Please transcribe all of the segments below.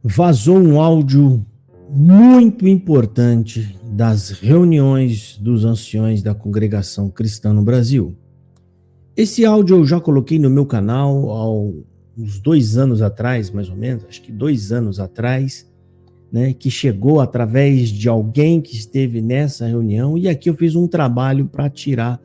Vazou um áudio muito importante das reuniões dos anciões da Congregação Cristã no Brasil. Esse áudio eu já coloquei no meu canal há uns 2 anos atrás, mais ou menos, acho que 2 anos atrás, né, que chegou através de alguém que esteve nessa reunião, e aqui eu fiz um trabalho para tirar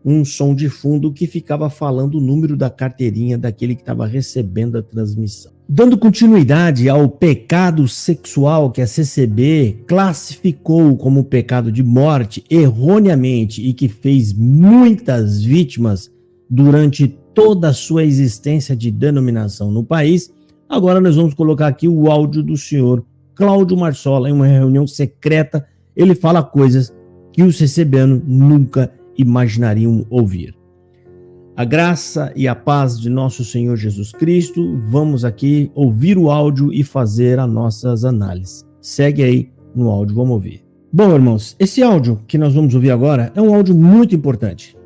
um som de fundo que ficava falando o número da carteirinha daquele que estava recebendo a transmissão. Dando continuidade ao pecado sexual que a CCB classificou como pecado de morte erroneamente e que fez muitas vítimas durante toda a sua existência de denominação no país, agora nós vamos colocar aqui o áudio do senhor Cláudio Marsola. Em uma reunião secreta, ele fala coisas que os CCBanos nunca imaginariam ouvir. A graça e a paz de nosso Senhor Jesus Cristo, vamos aqui ouvir o áudio e fazer as nossas análises. Segue aí no áudio, vamos ouvir. Bom, irmãos, esse áudio que nós vamos ouvir agora é um áudio muito importante,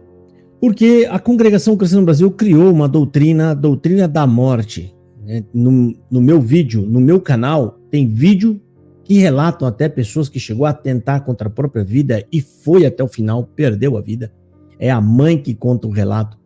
porque a Congregação Cristã no Brasil criou uma doutrina, a doutrina da morte. No meu vídeo, no meu canal, tem vídeo que relatam até pessoas que chegou a atentar contra a própria vida e foi até o final, perdeu a vida. É a mãe que conta o relato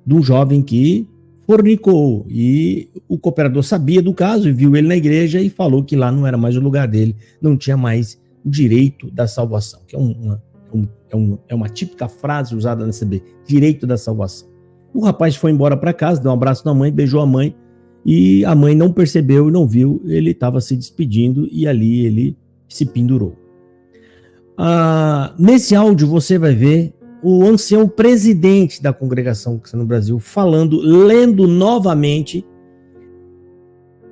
de um jovem que fornicou, e o cooperador sabia do caso e viu ele na igreja e falou que lá não era mais o lugar dele, não tinha mais o direito da salvação, que é uma típica frase usada na CB, direito da salvação. O rapaz foi embora para casa, deu um abraço na mãe, beijou a mãe, e a mãe não percebeu e não viu, ele estava se despedindo e ali ele se pendurou. Nesse áudio você vai ver o ancião presidente da Congregação Cristã no Brasil lendo novamente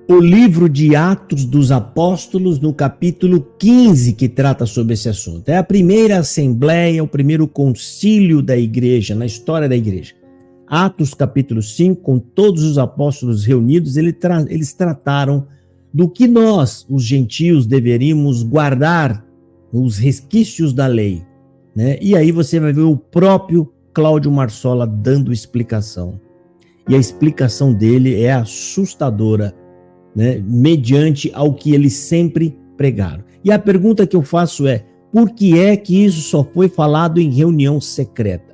o livro de Atos dos Apóstolos, no capítulo 15, que trata sobre esse assunto. É a primeira assembleia, o primeiro concílio da igreja, na história da igreja. Atos capítulo 5, com todos os apóstolos reunidos, eles trataram do que nós, os gentios, deveríamos guardar, os resquícios da lei, né? E aí você vai ver o próprio Cláudio Marsola dando explicação. E a explicação dele é assustadora, né? Mediante ao que eles sempre pregaram. E a pergunta que eu faço é, por que é que isso só foi falado em reunião secreta?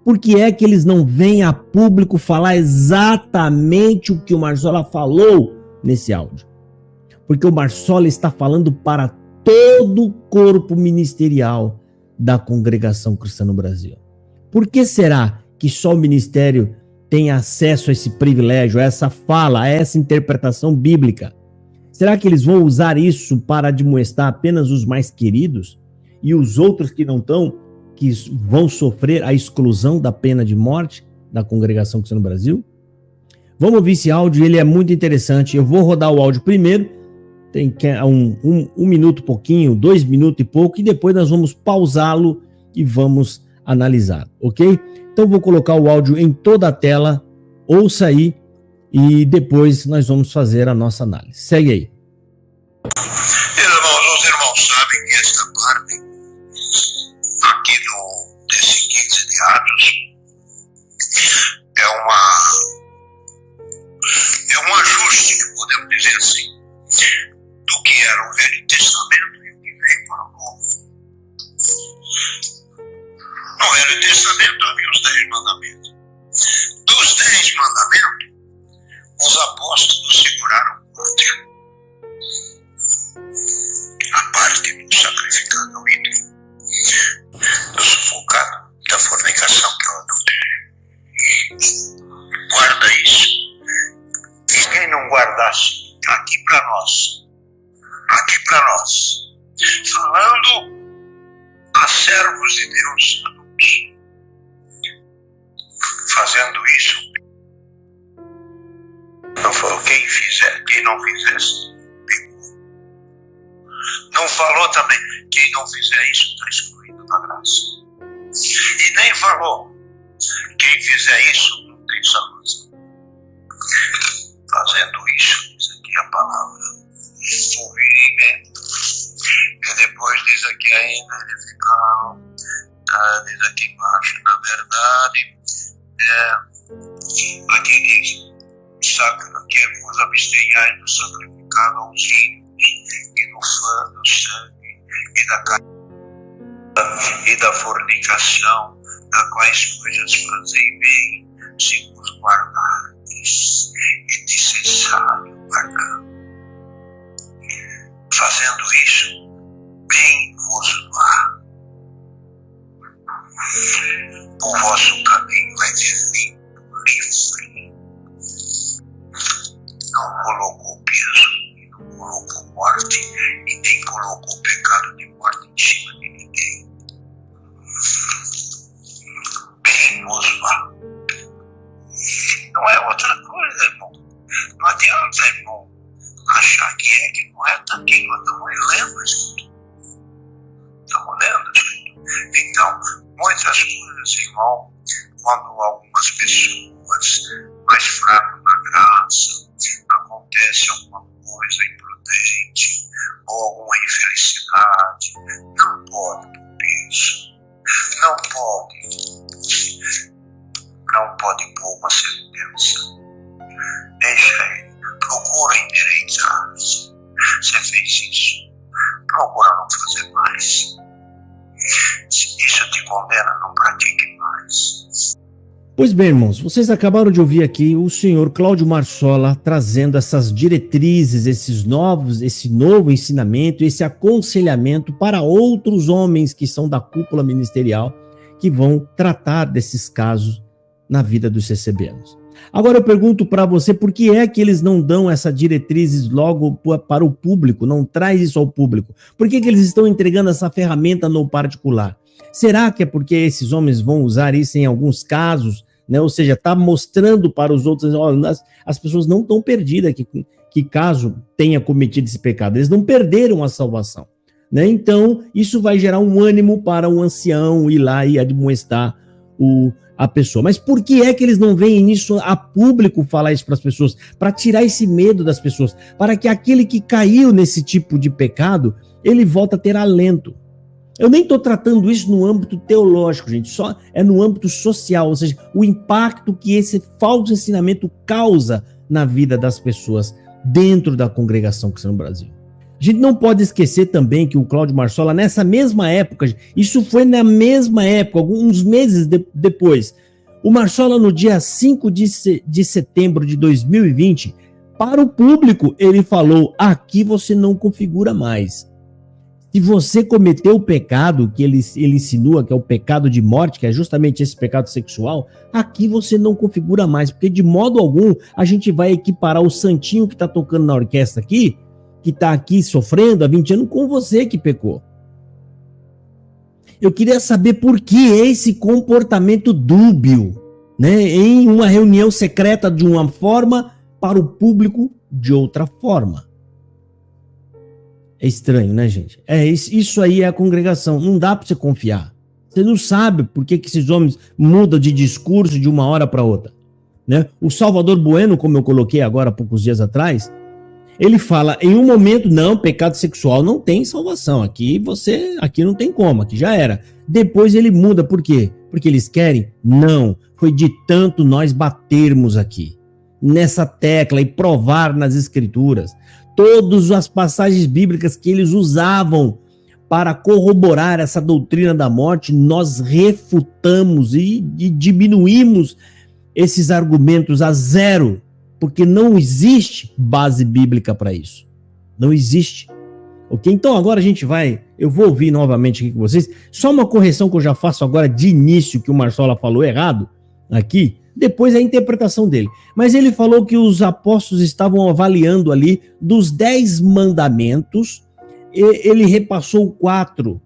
Por que é que eles não vêm a público falar exatamente o que o Marsola falou nesse áudio? Porque o Marsola está falando para todo o corpo ministerial da Congregação Cristã no Brasil. Por que será que só o ministério tem acesso a esse privilégio, a essa fala, a essa interpretação bíblica? Será que eles vão usar isso para admoestar apenas os mais queridos e os outros que não estão, que vão sofrer a exclusão da pena de morte da Congregação Cristã no Brasil? Vamos ouvir esse áudio, ele é muito interessante. Eu vou rodar o áudio primeiro, tem um minuto e pouquinho, 2 minutos e pouco, e depois nós vamos pausá-lo e vamos analisar, ok? Então vou colocar o áudio em toda a tela, ouça aí, e depois nós vamos fazer a nossa análise. Segue aí. Os irmãos sabem que esta parte aqui desse 15 de Atos é um ajuste, podemos dizer assim, do que era o Velho Testamento e o que veio para o Novo. No Velho Testamento havia os 10 mandamentos. Dos 10 mandamentos, os apóstolos seguraram 4. A parte do sacrificado ao ídolo, do sufocado, da fornicação, que é o adultério. Guarda isso. E quem não guardasse, aqui para nós, falando a servos de Deus adultos, fazendo isso, não falou quem não fizesse, pecou. Não falou também, quem não fizer isso está excluído da graça. E nem falou, quem fizer isso não tem salvação. Fazendo isso, diz aqui a palavra, ouvirem, e depois diz aqui ainda, edificaram, diz aqui embaixo, na verdade, aqui diz, que vos abstenhais do sacrifício pecado aos ímpios, e no sangue, e da carne, e da fornicação, da quais coisas fazei bem, se vos guardardes, e de cessar guardar. Fazendo isso, bem vos vá. O vosso caminho é de livre. Não colocou peso, não colocou morte, e nem colocou pecado de morte em cima de ninguém. Bem vos vá. Não é outra coisa, irmão. Não adianta, irmão, achar que não é daqui. Nós estamos lendo isso. Estamos lendo isso. Então, muitas coisas, irmão, quando algumas pessoas mais fracas na graça, acontece alguma coisa imprudente ou alguma infelicidade, não pode por peso, não pode pôr uma sentença. Deixa ele, procura endireitar-se. Você fez isso, procura não fazer mais. Se isso te condena, não pratique mais. Pois bem, irmãos, vocês acabaram de ouvir aqui o senhor Cláudio Marsola trazendo essas diretrizes, esse novo ensinamento, esse aconselhamento para outros homens que são da cúpula ministerial, que vão tratar desses casos na vida dos CCBanos. Agora eu pergunto para você, por que é que eles não dão essas diretrizes logo para o público, não traz isso ao público? Por que eles estão entregando essa ferramenta no particular? Será que é porque esses homens vão usar isso em alguns casos, né? Ou seja, está mostrando para os outros, olha, as pessoas não estão perdidas que caso tenha cometido esse pecado, eles não perderam a salvação, né? Então, isso vai gerar um ânimo para um ancião ir lá e admoestar a pessoa. Mas por que é que eles não veem nisso a público falar isso para as pessoas? Para tirar esse medo das pessoas, para que aquele que caiu nesse tipo de pecado, ele volta a ter alento. Eu nem estou tratando isso no âmbito teológico, gente, só é no âmbito social, ou seja, o impacto que esse falso ensinamento causa na vida das pessoas dentro da congregação cristã no Brasil. A gente não pode esquecer também que o Cláudio Marsola, nessa mesma época, isso foi na mesma época, alguns meses depois, o Marsola, no dia 5 de setembro de 2020, para o público, ele falou: aqui você não configura mais. Se você cometeu o pecado que ele insinua, que é o pecado de morte, que é justamente esse pecado sexual, aqui você não configura mais, porque de modo algum a gente vai equiparar o santinho que está tocando na orquestra aqui, que está aqui sofrendo há 20 anos, com você que pecou. Eu queria saber por que esse comportamento dúbio, né, em uma reunião secreta de uma forma, para o público de outra forma. É estranho, né, gente? Isso aí é a congregação. Não dá para você confiar. Você não sabe por que esses homens mudam de discurso de uma hora para outra, né? O Salvador Bueno, como eu coloquei agora há poucos dias atrás, ele fala, em um momento, não, pecado sexual não tem salvação. Aqui não tem como, aqui já era. Depois ele muda, por quê? Porque eles querem? Não. Foi de tanto nós batermos aqui, nessa tecla e provar nas escrituras. Todas as passagens bíblicas que eles usavam para corroborar essa doutrina da morte, nós refutamos e diminuímos esses argumentos a zero, porque não existe base bíblica para isso. Não existe. Ok? Então agora eu vou ouvir novamente aqui com vocês, só uma correção que eu já faço agora de início, que o Marsola falou errado aqui, depois a interpretação dele. Mas ele falou que os apóstolos estavam avaliando ali dos 10 mandamentos, ele repassou 4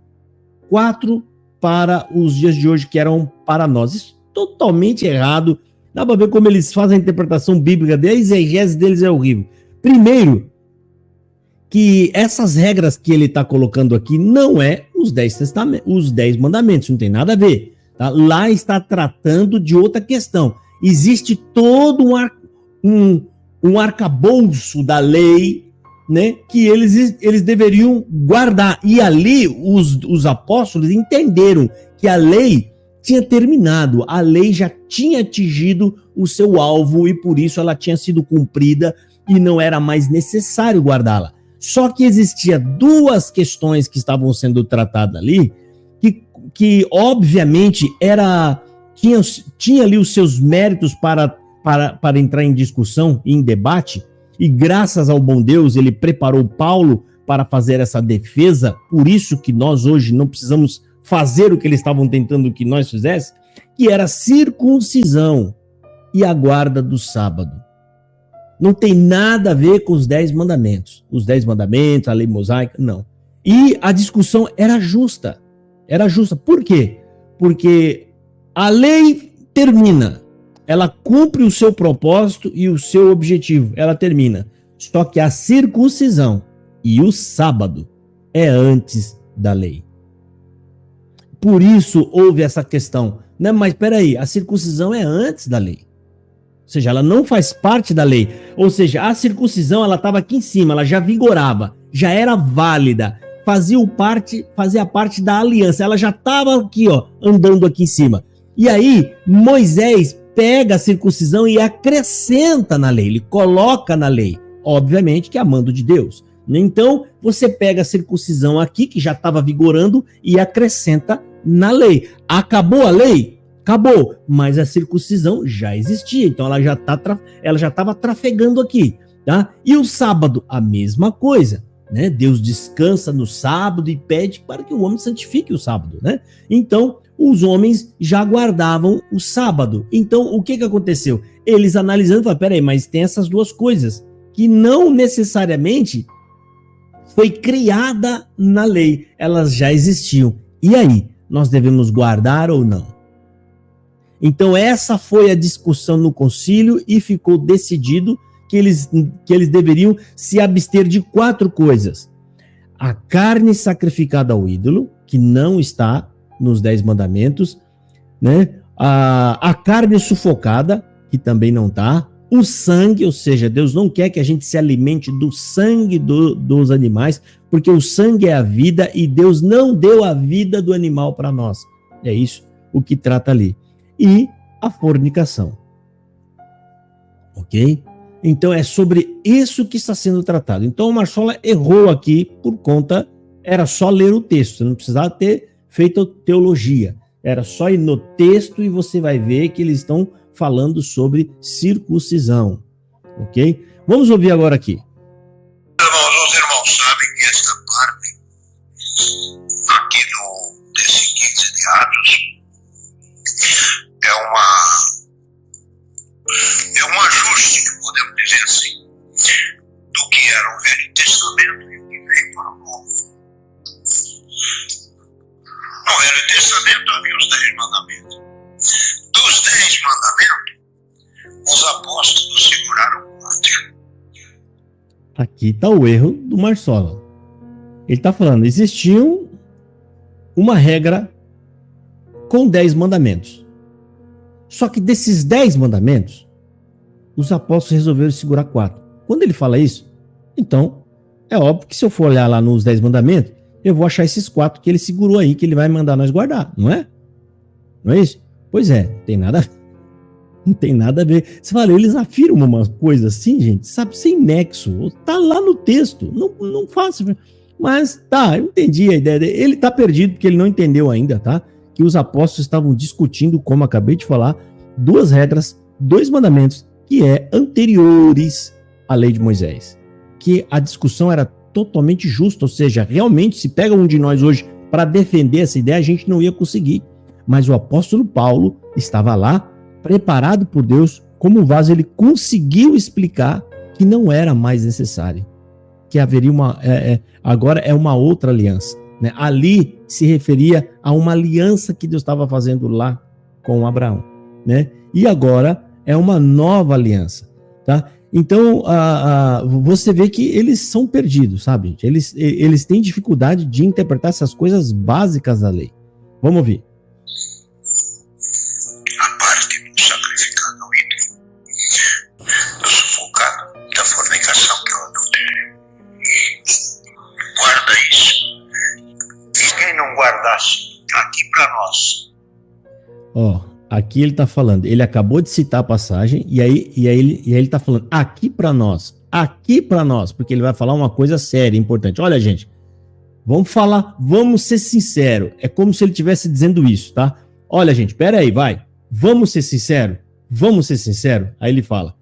para os dias de hoje, que eram para nós. Isso é totalmente errado. Dá para ver como eles fazem a interpretação bíblica deles, a exegese deles é horrível. Primeiro, que essas regras que ele está colocando aqui não é os 10 mandamentos, não tem nada a ver. Tá? Lá está tratando de outra questão. Existe todo um arcabouço da lei, né, que eles deveriam guardar. E ali os apóstolos entenderam que a lei tinha terminado, a lei já tinha atingido o seu alvo e por isso ela tinha sido cumprida e não era mais necessário guardá-la. Só que existia duas questões que estavam sendo tratadas ali, que obviamente tinha ali os seus méritos para entrar em discussão, em debate, e graças ao bom Deus ele preparou Paulo para fazer essa defesa, por isso que nós hoje não precisamos fazer o que eles estavam tentando que nós fizéssemos, que era a circuncisão e a guarda do sábado. Não tem nada a ver com os 10 mandamentos. Os 10 mandamentos, a lei mosaica, não. E a discussão era justa. Era justa. Por quê? Porque a lei termina. Ela cumpre o seu propósito e o seu objetivo. Ela termina. Só que a circuncisão e o sábado é antes da lei. Por isso houve essa questão. Né? Mas peraí, a circuncisão é antes da lei. Ou seja, ela não faz parte da lei. Ou seja, a circuncisão ela estava aqui em cima, ela já vigorava, já era válida, fazia parte da aliança. Ela já estava aqui, ó, andando aqui em cima. E aí, Moisés pega a circuncisão e acrescenta na lei, ele coloca na lei. Obviamente que é a mando de Deus. Então, você pega a circuncisão aqui, que já estava vigorando, e acrescenta na lei. Acabou a lei? Acabou, mas a circuncisão já existia, então ela já estava trafegando aqui, tá? E o sábado, a mesma coisa, né? Deus descansa no sábado e pede para que o homem santifique o sábado, né? Então, os homens já guardavam o sábado. Então, o que aconteceu? Eles analisando, falaram, peraí, mas tem essas duas coisas que não necessariamente foi criada na lei, elas já existiam. E aí, nós devemos guardar ou não? Então essa foi a discussão no concílio e ficou decidido que eles deveriam se abster de 4 coisas. A carne sacrificada ao ídolo, que não está nos 10 mandamentos, né? A carne sufocada, que também não está. O sangue, ou seja, Deus não quer que a gente se alimente do sangue dos animais, porque o sangue é a vida e Deus não deu a vida do animal para nós. É isso o que trata ali. E a fornicação. Ok? Então é sobre isso que está sendo tratado. Então o Marsola errou aqui por conta, era só ler o texto, você não precisava ter feito teologia. Era só ir no texto e você vai ver que eles estão falando sobre circuncisão. Ok? Vamos ouvir agora aqui. Os irmãos sabem que esta parte aqui desse 15 de Atos é um ajuste, podemos dizer assim, do que era o Velho Testamento e o que veio para o Novo. No Velho Testamento havia os 10 mandamentos. Dos 10 mandamentos, os apóstolos seguraram 4. Aqui está o erro do Marsola. Ele está falando, existia uma regra com 10 mandamentos. Só que desses 10 mandamentos, os apóstolos resolveram segurar 4. Quando ele fala isso, então, é óbvio que se eu for olhar lá nos 10 mandamentos, eu vou achar esses 4 que ele segurou aí, que ele vai mandar nós guardar, não é? Não é isso? Pois é, não tem nada a ver. Você fala, eles afirmam uma coisa assim, gente, sabe, sem nexo. Tá lá no texto, não faço. Mas, tá, eu entendi a ideia dele. Ele tá perdido porque ele não entendeu ainda, tá? Que os apóstolos estavam discutindo, como acabei de falar, 2 regras, 2 mandamentos, que anteriores à lei de Moisés. Que a discussão era totalmente justa, ou seja, realmente, se pega um de nós hoje para defender essa ideia, a gente não ia conseguir. Mas o apóstolo Paulo estava lá, preparado por Deus, como vaso, ele conseguiu explicar que não era mais necessário. Que haveria agora é uma outra aliança. Né? Ali se referia a uma aliança que Deus estava fazendo lá com Abraão. Né? E agora é uma nova aliança. Tá? Então, você vê que eles são perdidos, sabe? Eles têm dificuldade de interpretar essas coisas básicas da lei. Vamos ouvir. A parte do sacrificado ao ídolo, do sufocado, da fornicação, que é o adultério. Guarda isso. E quem não guardasse, aqui para nós. Aqui ele está falando, ele acabou de citar a passagem, e aí ele está falando, aqui para nós, aqui para nós, porque ele vai falar uma coisa séria, importante. Olha, gente, vamos ser sinceros. É como se ele estivesse dizendo isso, tá? Olha, gente, pera aí, vai. Vamos ser sinceros? Vamos ser sinceros? Aí ele fala,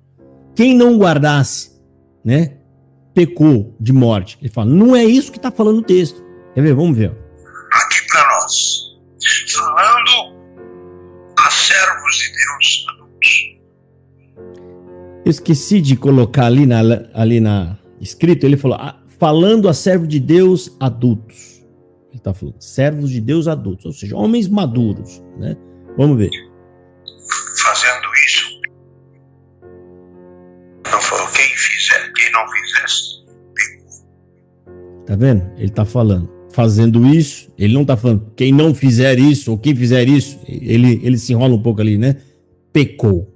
quem não guardasse, né, pecou de morte. Ele fala, não é isso que está falando o texto. Quer ver? Vamos ver. Aqui para nós, falando a servos de Deus adultos. Eu esqueci de colocar ali na escrito, ele falou, falando a servos de Deus adultos. Ele está falando, servos de Deus adultos, ou seja, homens maduros, né? Vamos ver. Fazendo isso, não falou quem não fizesse, pecou. Tá vendo? Ele tá falando, fazendo isso, ele não tá falando quem não fizer isso, ou quem fizer isso, ele se enrola um pouco ali, né? Pecou.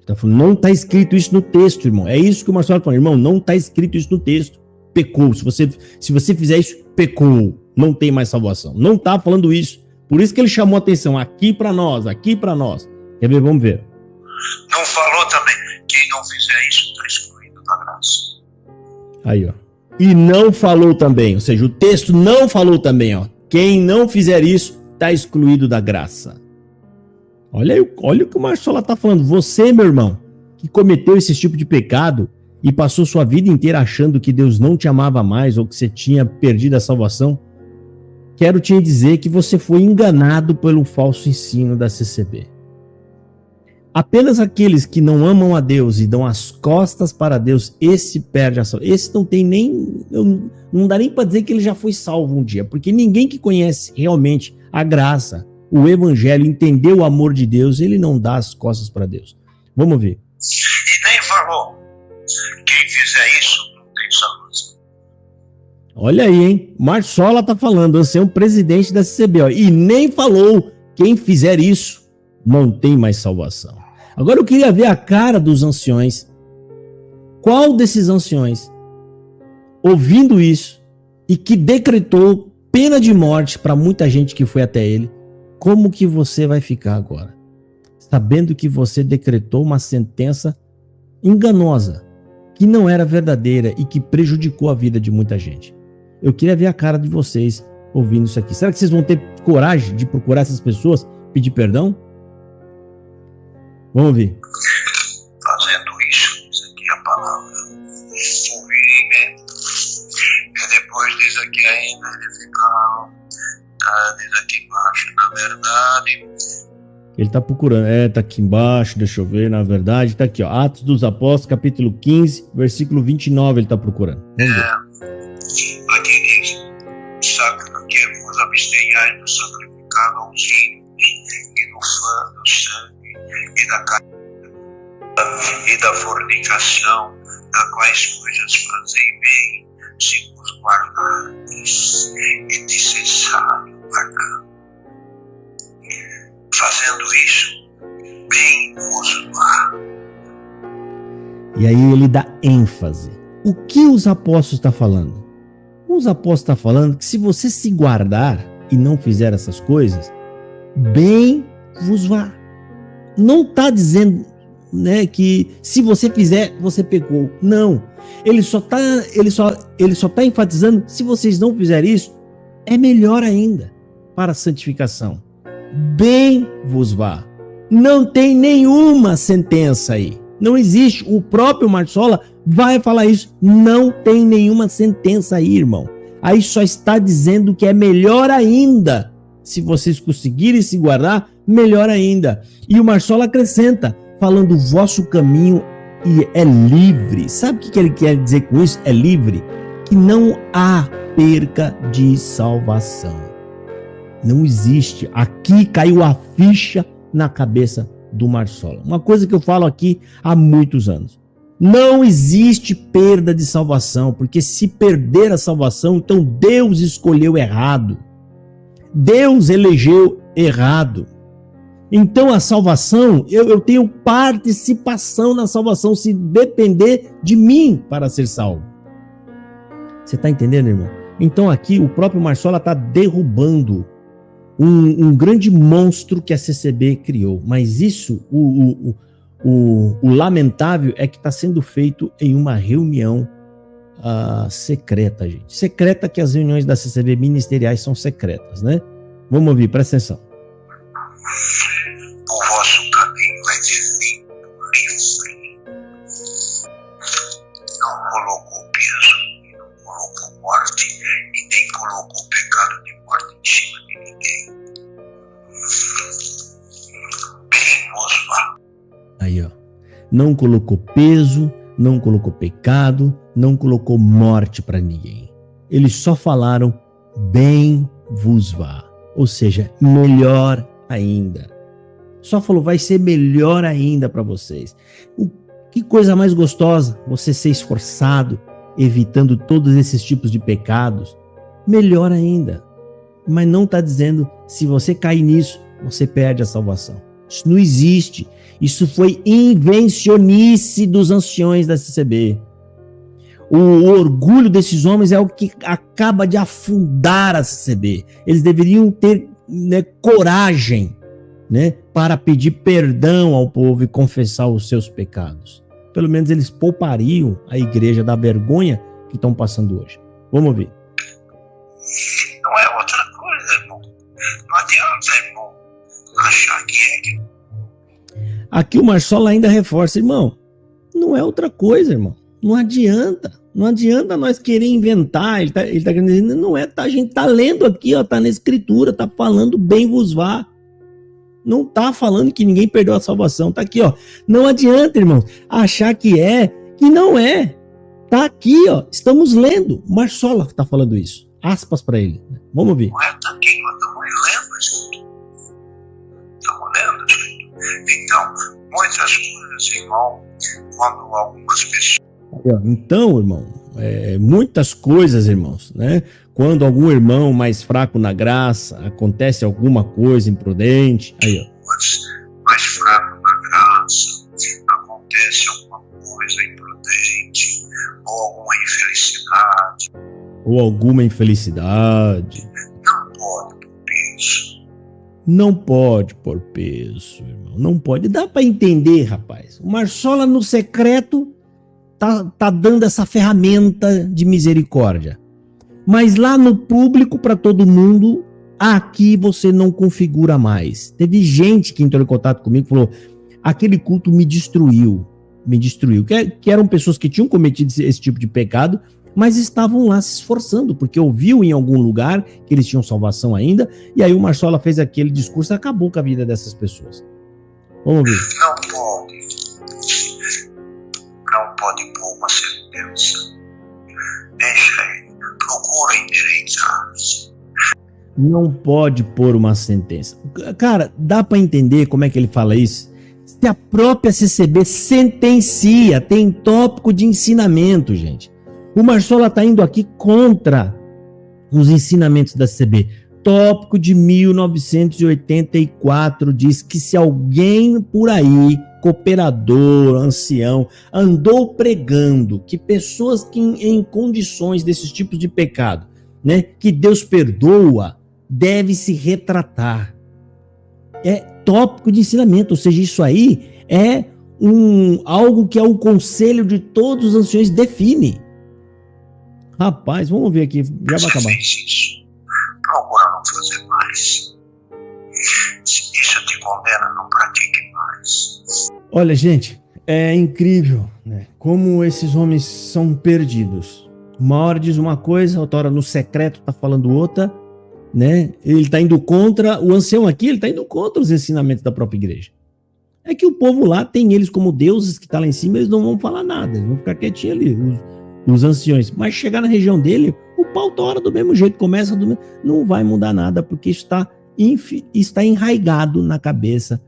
Tá falando, não tá escrito isso no texto, irmão. É isso que o Marcelo falou, irmão, não tá escrito isso no texto. Pecou. Se você fizer isso, pecou. Não tem mais salvação. Não tá falando isso. Por isso que ele chamou a atenção aqui para nós, aqui para nós. Quer ver? Vamos ver. Não falou também, quem não fizer isso está excluído da graça. Aí, ó. E não falou também, ou seja, o texto não falou também, ó. Quem não fizer isso está excluído da graça. Olha o que o Marçola tá falando. Você, meu irmão, que cometeu esse tipo de pecado e passou sua vida inteira achando que Deus não te amava mais ou que você tinha perdido a salvação, quero te dizer que você foi enganado pelo falso ensino da CCB. Apenas aqueles que não amam a Deus e dão as costas para Deus, esse perde a salvação. Esse não tem nem... Não dá nem para dizer que ele já foi salvo um dia, porque ninguém que conhece realmente a graça, o evangelho, entendeu o amor de Deus, ele não dá as costas para Deus. Vamos ver. E nem falou, quem fizer isso não tem salvação. Olha aí, hein? Marçola tá falando, você é um presidente da CCB, ó, e nem falou, quem fizer isso não tem mais salvação. Agora eu queria ver a cara dos anciões. Qual desses anciões, ouvindo isso, e que decretou pena de morte para muita gente que foi até ele, como que você vai ficar agora? Sabendo que você decretou uma sentença enganosa, que não era verdadeira e que prejudicou a vida de muita gente. Eu queria ver a cara de vocês ouvindo isso aqui. Será que vocês vão ter coragem de procurar essas pessoas, pedir perdão? Vamos ver. Fazendo isso aqui é a palavra. E depois diz aqui ainda, ele fica... diz aqui embaixo, na verdade. Ele tá procurando, tá aqui embaixo, deixa eu ver, na verdade, tá aqui, ó, Atos dos Apóstolos, capítulo 15, versículo 29, ele tá procurando. Vamos ver. Aqui diz, que vos abstenhais do sacrificado aos ídolos, e do sangue, e da carne, e da fornicação, das quais coisas fazei bem, se vos guardardes, e necessário guardar. Fazendo isso, bem vos vá. E aí ele dá ênfase. O que os apóstolos estão falando? Os apóstolos estão falando que se você se guardar e não fizer essas coisas, bem vos vá. Não está dizendo, né, que se você fizer, você pecou. Não. Ele só tá enfatizando, se vocês não fizerem isso, é melhor ainda para a santificação. Bem vos vá. Não tem nenhuma sentença aí. Não existe. O próprio Marçola vai falar isso. Não tem nenhuma sentença aí, irmão. Aí só está dizendo que é melhor ainda. Se vocês conseguirem se guardar, melhor ainda. E o Marçola acrescenta, falando o vosso caminho e é livre. Sabe o que ele quer dizer com isso? É livre. Que não há perca de salvação. Não existe. Aqui caiu a ficha na cabeça do Marçola. Uma coisa que eu falo aqui há muitos anos. Não existe perda de salvação, porque se perder a salvação, então Deus escolheu errado. Deus elegeu errado. Então a salvação, eu tenho participação na salvação se depender de mim para ser salvo. Você está entendendo, irmão? Então aqui o próprio Marçola está derrubando um grande monstro que a CCB criou. Mas isso, O lamentável é que está sendo feito em uma reunião secreta, gente. Secreta, que as reuniões da CCB ministeriais são secretas, né? Vamos ouvir, presta atenção. O vosso caminho é divino, livre. Não colocou peso, e não colocou morte, e nem colocou pecado de morte em cima de ninguém. Bem vos vá. Aí, ó. Não colocou peso, não colocou pecado, não colocou morte para ninguém. Eles só falaram bem vos vá. Ou seja, melhor ainda. Só falou, vai ser melhor ainda para vocês. Que coisa mais gostosa você ser esforçado, evitando todos esses tipos de pecados. Melhor ainda. Mas não está dizendo, se você cair nisso, você perde a salvação. Isso não existe. Isso foi invencionice dos anciões da CCB. O orgulho desses homens é o que acaba de afundar a CCB. Eles deveriam ter, né, coragem, né, para pedir perdão ao povo e confessar os seus pecados. Pelo menos eles poupariam a igreja da vergonha que estão passando hoje. Vamos ouvir. Não é outra coisa, irmão. Não adianta, irmão, achar que é que... Aqui o Marsola ainda reforça, irmão, não é outra coisa, irmão. Não adianta. Não adianta nós querer inventar. Ele tá querendo dizer, não é, tá, a gente tá lendo aqui, ó, tá na escritura, tá falando bem vos vá. Não tá falando que ninguém perdeu a salvação, tá aqui, ó. Não adianta, irmão, achar que não é. Tá aqui, ó, estamos lendo. O Marsola tá falando isso. Aspas para ele. Vamos ouvir. Não é aqui, nós estamos lendo isso. Estamos lendo isso. Então, muitas coisas, irmão, quando algumas pessoas... Então, irmão, muitas coisas, irmãos, né? Quando algum irmão mais fraco na graça, acontece alguma coisa imprudente, aí, ó. Mais fraco na graça, acontece alguma coisa imprudente, ou alguma infelicidade. Não pode pôr peso. Não pode pôr peso, irmão. Não pode. Dá para entender, rapaz. O Marsola no secreto tá dando essa ferramenta de misericórdia. Mas lá no público, para todo mundo, aqui você não configura mais. Teve gente que entrou em contato comigo e falou, aquele culto me destruiu. Que eram pessoas que tinham cometido esse tipo de pecado, mas estavam lá se esforçando, porque ouviu em algum lugar que eles tinham salvação ainda, e aí o Marsola fez aquele discurso e acabou com a vida dessas pessoas. Vamos ver. Não pode pôr uma sentença. Deixa ele. Procura endireitar-se. Não pode pôr uma sentença. Cara, dá para entender como é que ele fala isso? Se a própria CCB sentencia, tem tópico de ensinamento, gente. O Marsola está indo aqui contra os ensinamentos da CCB. Tópico de 1984 diz que se alguém por aí, cooperador, ancião, andou pregando que pessoas que em condições desses tipos de pecado, né, que Deus perdoa, deve se retratar. É tópico de ensinamento, ou seja, isso aí é algo que o conselho de todos os anciões define. Rapaz, vamos ver aqui, já vai acabar. Procura não fazer mais. Se isso te condena, não pratique mais. Olha, gente, é incrível, né? Como esses homens são perdidos. Uma hora diz uma coisa, outra hora no secreto tá falando outra, né? Ele tá indo contra, o ancião aqui, ele tá indo contra os ensinamentos da própria igreja. É que o povo lá tem eles como deuses que tá lá em cima, eles não vão falar nada, eles vão ficar quietinhos ali, os anciões. Mas chegar na região dele, o pau tora do mesmo jeito, começa do mesmo, não vai mudar nada, porque isso está enraigado na cabeça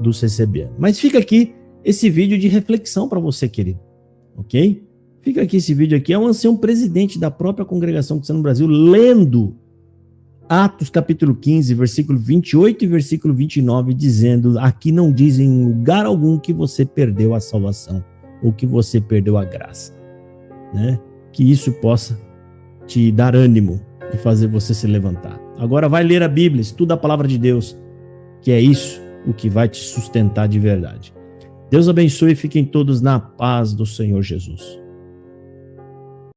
do CCB. Mas fica aqui esse vídeo de reflexão para você, querido, ok? Fica aqui esse vídeo aqui, é um ancião presidente da própria Congregação Cristã no Brasil, lendo Atos capítulo 15, versículo 28 e versículo 29, dizendo, aqui não diz em lugar algum que você perdeu a salvação, ou que você perdeu a graça, né? Que isso possa te dar ânimo e fazer você se levantar. Agora vai ler a Bíblia, estuda a palavra de Deus, que é isso o que vai te sustentar de verdade. Deus abençoe e fiquem todos na paz do Senhor Jesus.